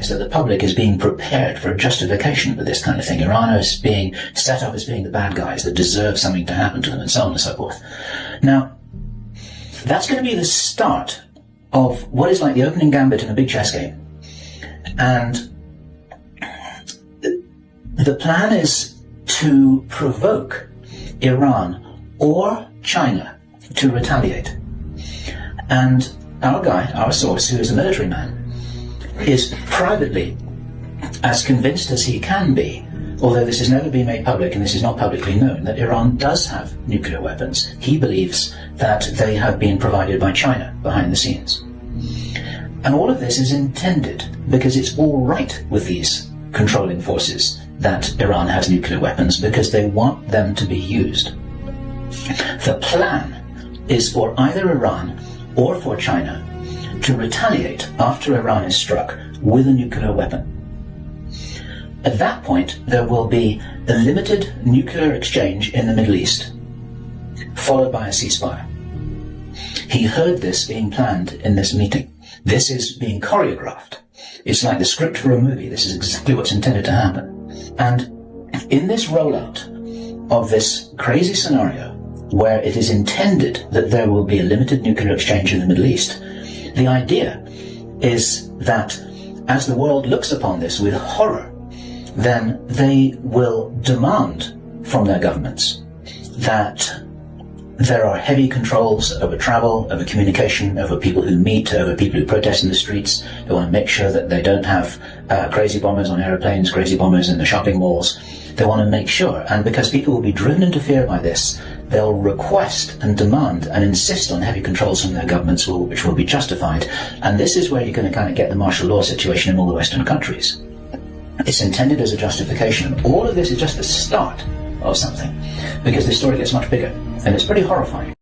is that the public is being prepared for a justification for this kind of thing. Iran is being set up as being the bad guys that deserve something to happen to them, and so on and so forth. Now, that's going to be the start of what is like the opening gambit in a big chess game. And the plan is to provoke Iran or China to retaliate. And our guy, our source, who is a military man, is privately as convinced as he can be, although this has never been made public and this is not publicly known, that Iran does have nuclear weapons. He believes that they have been provided by China behind the scenes. And all of this is intended because it's all right with these controlling forces that Iran has nuclear weapons, because they want them to be used. The plan is for either Iran or for China to retaliate after Iran is struck with a nuclear weapon. At that point, there will be a limited nuclear exchange in the Middle East, followed by a ceasefire. He heard this being planned in this meeting. This is being choreographed. It's like the script for a movie. This is exactly what's intended to happen. And in this rollout of this crazy scenario, where it is intended that there will be a limited nuclear exchange in the Middle East, the idea is that as the world looks upon this with horror, then they will demand from their governments that there are heavy controls over travel, over communication, over people who meet, over people who protest in the streets. They want to make sure that they don't have crazy bombers on aeroplanes, crazy bombers in the shopping malls. They want to make sure, and because people will be driven into fear by this, they'll request and demand and insist on heavy controls from their governments, which will be justified. And this is where you're going to kind of get the martial law situation in all the Western countries. It's intended as a justification. All of this is just the start of something, because the story gets much bigger, and it's pretty horrifying.